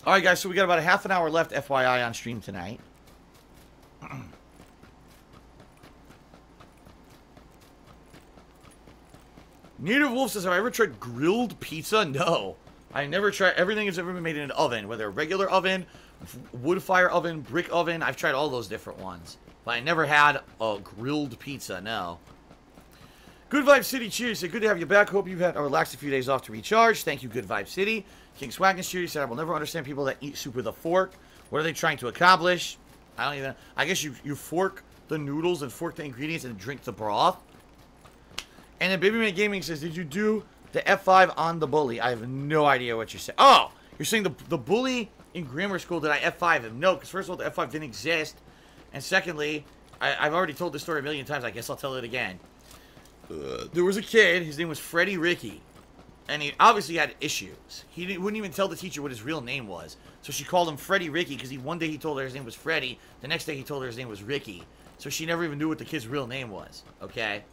Alright, guys, so we got about a half an hour left, FYI, on stream tonight. Native Wolf says, have I ever tried grilled pizza? No. I never tried. Everything has ever been made in an oven, whether a regular oven, wood fire oven, brick oven. I've tried all those different ones. But I never had a grilled pizza, no. Good Vibe City, cheers. Said, good to have you back. Hope you've had a relaxed a few days off to recharge. Thank you, Good Vibe City. King Swaggins, cheers. Said, I will never understand people that eat soup with a fork. What are they trying to accomplish? I don't even... I guess you fork the noodles and fork the ingredients and drink the broth. And then Babyman Gaming says, did you do the F5 on the bully? I have no idea what you're saying. Oh! You're saying the bully in grammar school, did I F5 him? No, because first of all, the F5 didn't exist. And secondly, I've already told this story a million times. I guess I'll tell it again. There was a kid. His name was Freddie Ricky. And he obviously had issues. He wouldn't even tell the teacher what his real name was. So she called him Freddie Ricky because one day he told her his name was Freddie. The next day he told her his name was Ricky. So she never even knew what the kid's real name was. Okay?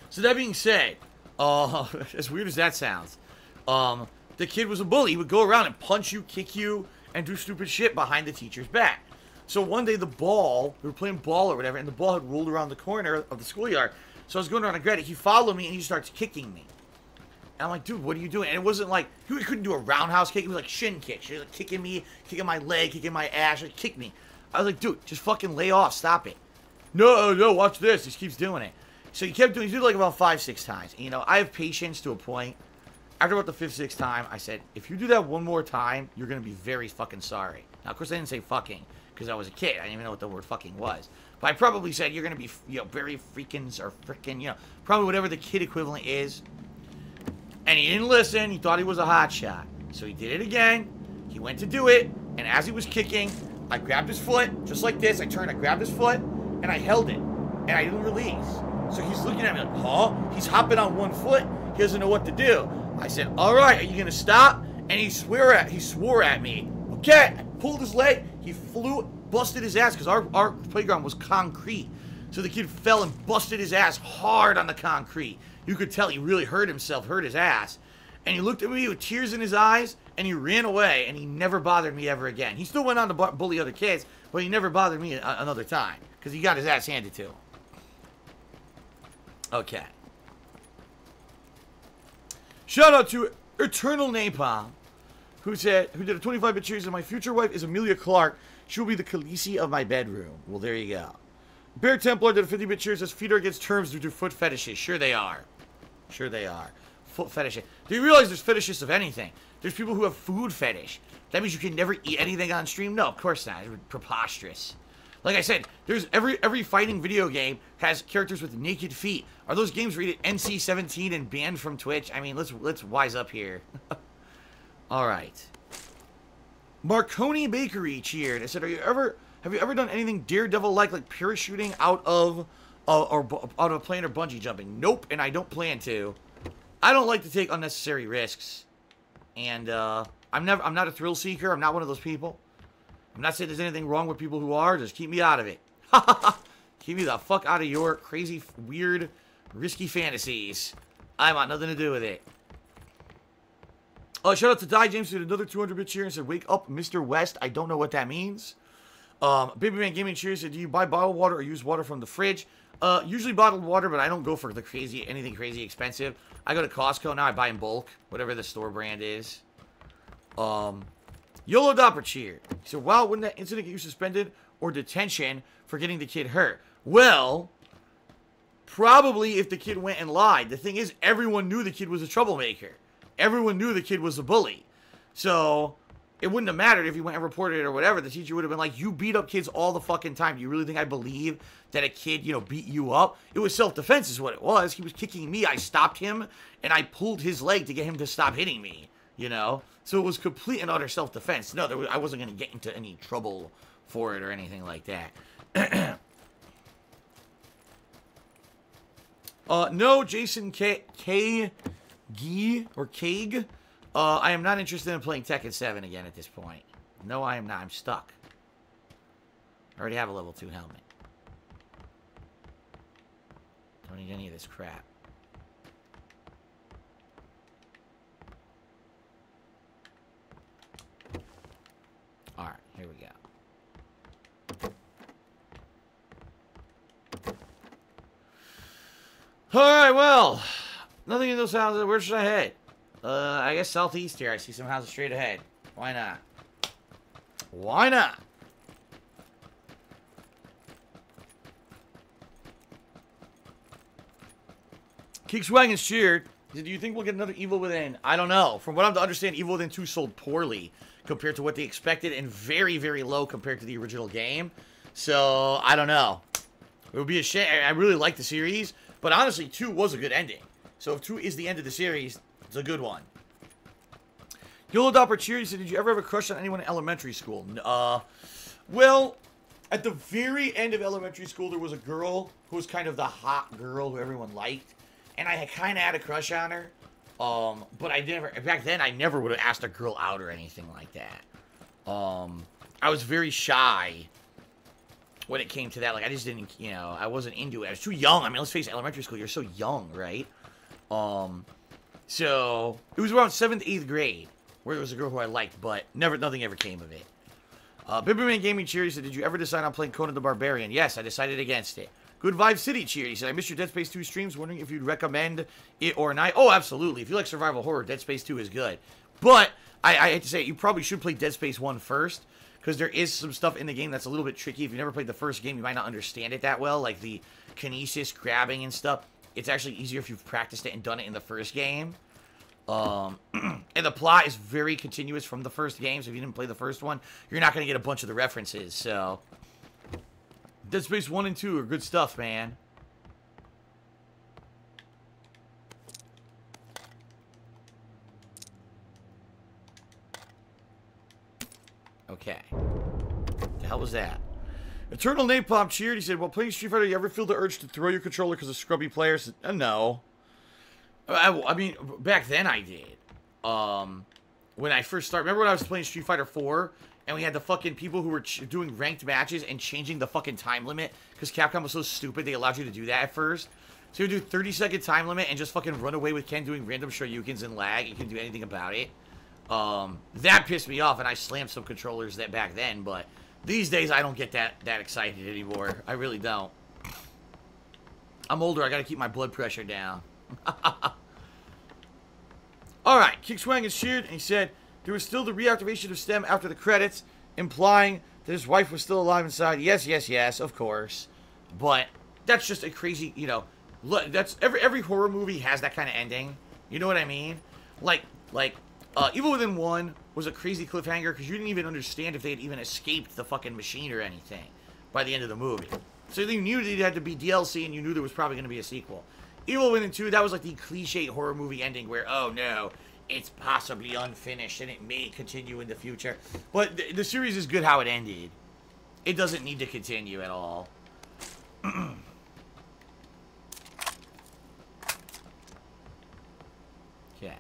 So that being said, as weird as that sounds, the kid was a bully. He would go around and punch you, kick you, and do stupid shit behind the teacher's back. So one day we were playing ball or whatever, and the ball had rolled around the corner of the schoolyard. So I was going around and grabbed it. He followed me, and he starts kicking me. And I'm like, dude, what are you doing? And it wasn't like, he couldn't do a roundhouse kick. It was like shin kicks. He was like kicking me, kicking my leg, kicking my ass, like kick me. I was like, dude, just fucking lay off. Stop it. No, watch this. He just keeps doing it. So he kept doing, he did it like about 5-6 times. And, you know, I have patience to a point. After about the 5th, 6th time, I said, if you do that one more time, you're going to be very fucking sorry. Now, of course, I didn't say fucking, because I was a kid. I didn't even know what the word fucking was. But I probably said, you're going to be, you know, very freakins or frickin', you know, probably whatever the kid equivalent is. And he didn't listen. He thought he was a hotshot. So he did it again. He went to do it. And as he was kicking, I grabbed his foot, just like this. I grabbed his foot, and I held it. And I didn't release. So he's looking at me like, huh? He's hopping on one foot. He doesn't know what to do. I said, all right, are you going to stop? And he swore at me. Okay. I pulled his leg. He busted his ass because our playground was concrete. So the kid fell and busted his ass hard on the concrete. You could tell he really hurt himself, hurt his ass. And he looked at me with tears in his eyes, and he ran away, and he never bothered me ever again. He still went on to bully other kids, but he never bothered me another time because he got his ass handed to him. Okay. Shout out to Eternal Napalm, who did a 25-bit series, and my future wife is Amelia Clark. She will be the Khaleesi of my bedroom. Well, there you go. Bear Templar did a 50-bit series, says feet are against terms due to foot fetishes. Sure they are. Sure they are. Foot fetishes. Do you realize there's fetishes of anything? There's people who have food fetish. That means you can never eat anything on stream? No, of course not. It's preposterous. Like I said, there's every fighting video game has characters with naked feet. Are those games rated NC-17 and banned from Twitch? I mean, let's wise up here. All right. Marconi Bakery cheered. I said, have you ever done anything Daredevil-like, like parachuting out of a plane or bungee jumping? Nope, and I don't plan to. I don't like to take unnecessary risks, and I'm not a thrill seeker. I'm not one of those people. I'm not saying there's anything wrong with people who are. Just keep me out of it. Keep me the fuck out of your crazy, weird, risky fantasies. I want nothing to do with it. Shout out to Die James, who did another 200-bit cheer and said, wake up, Mr. West. I don't know what that means. Babyman Gaming cheer said, do you buy bottled water or use water from the fridge? Usually bottled water, but I don't go for the anything crazy expensive. I go to Costco now. I buy in bulk, whatever the store brand is. YOLO Dopper cheered. He said, wow, wouldn't that incident get you suspended or detention for getting the kid hurt? Well, probably if the kid went and lied. The thing is, everyone knew the kid was a troublemaker. Everyone knew the kid was a bully. So, it wouldn't have mattered if he went and reported it or whatever. The teacher would have been like, you beat up kids all the fucking time. Do you really think I believe that a kid, you know, beat you up? It was self-defense is what it was. He was kicking me. I stopped him, and I pulled his leg to get him to stop hitting me, you know? So it was complete and utter self-defense. No, I wasn't going to get into any trouble for it or anything like that. No, Jason K. Or Kaig. I am not interested in playing Tekken 7 again at this point. No, I am not. I'm stuck. I already have a level 2 helmet. Don't need any of this crap. Alright, here we go. Alright, well, nothing in those houses. Where should I head? I guess southeast here. I see some houses straight ahead. Why not? Why not? Kickswagon's cheered. He said, do you think we'll get another Evil Within? I don't know. From what I'm to understand, Evil Within 2 sold poorly compared to what they expected and very, very low compared to the original game. So, I don't know. It would be a shame. I really like the series, but honestly, 2 was a good ending. So if 2 is the end of the series, it's a good one. Yolo Cheer, said, did you ever have a crush on anyone in elementary school? Well, at the very end of elementary school, there was a girl who was kind of the hot girl who everyone liked. And I kind of had a crush on her. But I never, back then, I never would have asked a girl out or anything like that. I was very shy when it came to that. Like, I just didn't, you know, I wasn't into it. I was too young. I mean, let's face it, elementary school, you're so young, right? So, it was around 7th, 8th grade where there was a girl who I liked, but nothing ever came of it. Bibberman Gaming Cheer, he said, did you ever decide on playing Conan the Barbarian? Yes, I decided against it. Good Vibe City Cheer, he said, I missed your Dead Space 2 streams, wondering if you'd recommend it or not. Oh, absolutely. If you like survival horror, Dead Space 2 is good. But, I hate to say it, you probably should play Dead Space 1 first, because there is some stuff in the game that's a little bit tricky. If you never played the first game, you might not understand it that well, like the kinesis, grabbing, and stuff. It's actually easier if you've practiced it and done it in the first game. And the plot is very continuous from the first game, so if you didn't play the first one, you're not going to get a bunch of the references, so... Dead Space 1 and 2 are good stuff, man. Okay. The hell was that? Eternal Napalm cheered. He said, while playing Street Fighter, you ever feel the urge to throw your controller because of scrubby players? No. I mean, back then I did. When I first started, remember when I was playing Street Fighter 4 and we had the fucking people who were doing ranked matches and changing the fucking time limit because Capcom was so stupid they allowed you to do that at first. So you do 30-second time limit and just fucking run away with Ken doing random Shoryukens and lag. You can do anything about it. That pissed me off and I slammed some controllers that back then, but these days I don't get that excited anymore. I really don't. I'm older, I gotta keep my blood pressure down. Alright, Kickswang is cheered, and he said, there was still the reactivation of STEM after the credits, implying that his wife was still alive inside. Yes, yes, yes, of course. But that's just a crazy, you know, that's every horror movie has that kind of ending. You know what I mean? Like, Evil Within 1 was a crazy cliffhanger because you didn't even understand if they had even escaped the fucking machine or anything by the end of the movie. So you knew that it had to be DLC and you knew there was probably going to be a sequel. Evil Within 2, that was like the cliche horror movie ending where, oh no, it's possibly unfinished and it may continue in the future. But the series is good how it ended. It doesn't need to continue at all. Okay.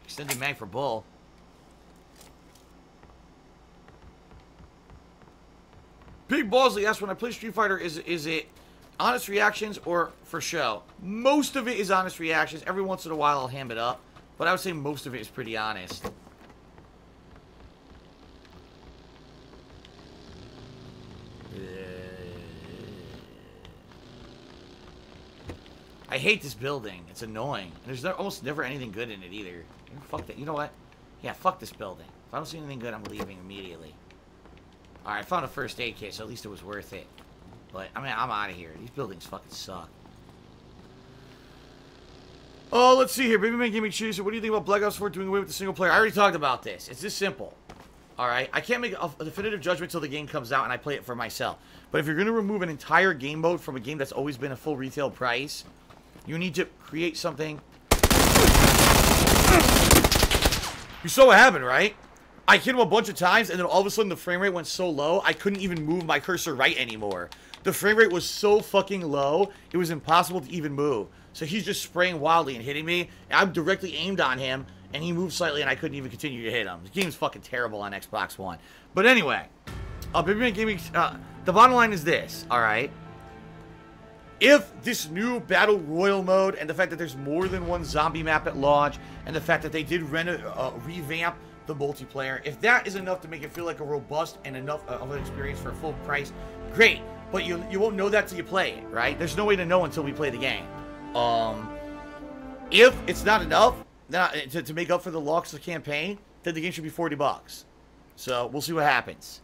Extended mag for Bull. Big Ballsy asked, when I play Street Fighter, is it honest reactions or for show? Most of it is honest reactions. Every once in a while I'll ham it up. But I would say most of it is pretty honest. I hate this building. It's annoying. There's almost never anything good in it either. Fuck that. You know what? Yeah, fuck this building. If I don't see anything good, I'm leaving immediately. Alright, I found a first aid kit, so at least it was worth it. But, I mean, I'm out of here. These buildings fucking suck. Oh, let's see here. Baby Man Gaming Cheese. So what do you think about Black Ops 4 doing away with the single player? I already talked about this. It's this simple. Alright? I can't make a definitive judgment until the game comes out and I play it for myself. But if you're going to remove an entire game mode from a game that's always been a full retail price, you need to create something. You saw what happened, right? I hit him a bunch of times, and then all of a sudden the frame rate went so low, I couldn't even move my cursor right anymore. The frame rate was so fucking low, it was impossible to even move. So he's just spraying wildly and hitting me, and I'm directly aimed on him, and he moved slightly, and I couldn't even continue to hit him. The game's fucking terrible on Xbox One. But anyway, Baby Man Gaming, the bottom line is this, alright? If this new Battle Royale mode, and the fact that there's more than one zombie map at launch, and the fact that they did revamp the multiplayer. If that is enough to make it feel like a robust and enough of an experience for a full price, great. But you won't know that till you play it, right? There's no way to know until we play the game. If it's not enough to make up for the loss of the campaign, then the game should be $40. So we'll see what happens.